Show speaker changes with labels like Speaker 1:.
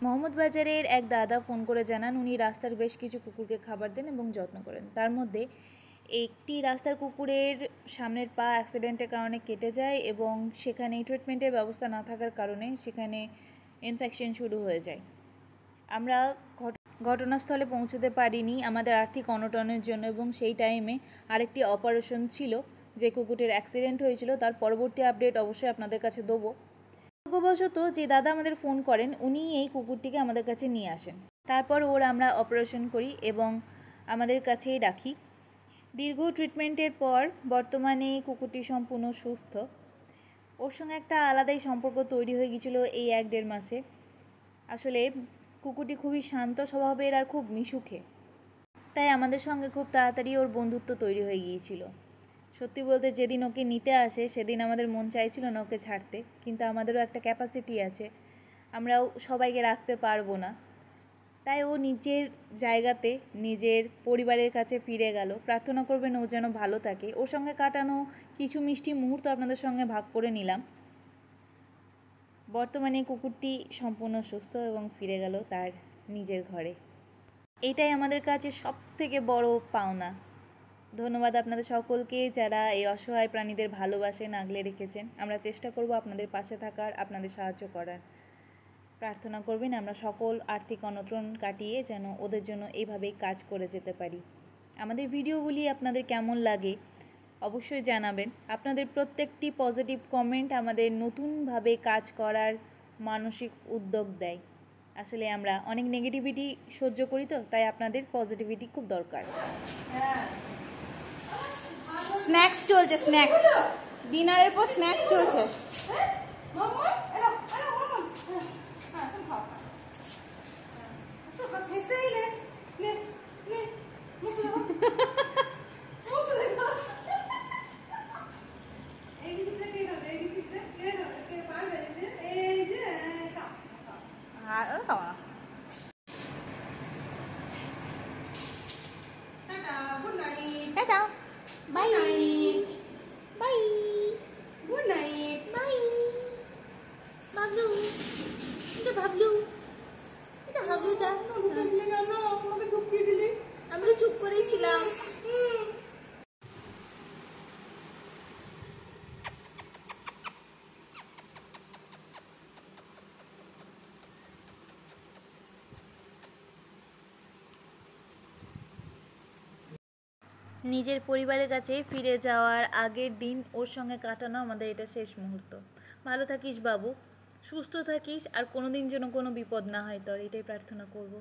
Speaker 1: মোহাম্মদবাজারের এক দাদা ফোন করে জানান উনি রাস্তার বেশ কিছু কুকুরকে খাবার দেন এবং যত্ন করেন। তার মধ্যে একটি রাস্তার কুকুরের সামনের পা অ্যাক্সিডেন্টের কারণে কেটে যায় এবং সেখানে ট্রিটমেন্টের ব্যবস্থা না থাকার কারণে সেখানে ইনফেকশন শুরু হয়ে যায়। আমরা ঘটনাস্থলে পৌঁছতে পারিনি আমাদের আর্থিক অনটনের জন্য, এবং সেই টাইমে আরেকটি অপারেশন ছিল। যে কুকুরটির অ্যাক্সিডেন্ট হয়েছিল তার পরবর্তী আপডেট অবশ্যই আপনাদের কাছে দেবো। ভাগ্যবশত যে দাদা আমাদের ফোন করেন উনি এই কুকুরটিকে আমাদের কাছে নিয়ে আসেন। তারপর ওর আমরা অপারেশন করি এবং আমাদের কাছেই রাখি। দীর্ঘ ট্রিটমেন্টের পর বর্তমানে কুকুরটি সম্পূর্ণ সুস্থ। ওর সঙ্গে একটা আলাদাই সম্পর্ক তৈরি হয়ে গিয়েছিল এই 1-1.5 মাসে। আসলে কুকুরটি খুবই শান্ত স্বভাবের আর খুব মিশুকে, তাই আমাদের সঙ্গে খুব তাড়াতাড়ি ওর বন্ধুত্ব তৈরি হয়ে গিয়েছিল। সত্যি বলতে যেদিন ওকে নিতে আসে সেদিন আমাদের মন চাইছিল না ওকে ছাড়তে, কিন্তু আমাদেরও একটা ক্যাপাসিটি আছে, আমরাও সবাইকে রাখতে পারবো না। তাই ও নিজের জায়গাতে নিজের পরিবারের কাছে ফিরে গেল। প্রার্থনা করবেন ও যেন ভালো থাকে। ওর সঙ্গে কাটানো কিছু মিষ্টি মুহূর্ত আপনাদের সঙ্গে ভাগ করে নিলাম। বর্তমানে কুকুরটি সম্পূর্ণ সুস্থ এবং ফিরে গেল তার নিজের ঘরে। এটাই আমাদের কাছে সবথেকে বড় পাওনা। ধন্যবাদ আপনাদের সকলকে যারা এই অসহায় প্রাণীদের ভালোবাসেন, আগলে রেখেছেন। আমরা চেষ্টা করব আপনাদের পাশে থাকার, আপনাদের সাহায্য করার। প্রার্থনা করবেন আমরা সকল আর্থিক অনটন কাটিয়ে যেন ওদের জন্য এইভাবেই কাজ করে যেতে পারি। আমাদের ভিডিওগুলি আপনাদের কেমন লাগে অবশ্যই জানাবেন। আপনাদের প্রত্যেকটি পজিটিভ কমেন্ট আমাদের নতুনভাবে কাজ করার মানসিক উদ্যোগ দেয়। আসলে আমরা অনেক নেগেটিভিটি সহ্য করি, তো তাই আপনাদের পজিটিভিটি খুব দরকার। স্ন্যাক্স চলছে, স্ন্যাক্স ডিনারের পর স্ন্যাক্স চলছে। টাটা, bye bye, good night, bye. ভাবলু, এটা ভাবলু, এটা ভাবলু দা। আমাকে চুপিয়ে দিলি, আমি তো চুপ করেই ছিলাম। নিজের পরিবারের কাছে ফিরে যাওয়ার আগের দিন ওর সঙ্গে কাটানো আমাদের এটা শেষ মুহূর্ত। ভালো থাকিস বাবু, সুস্থ থাকিস, আর কোনোদিন যেন কোনো বিপদ না হয় তোর, এটাই প্রার্থনা করব।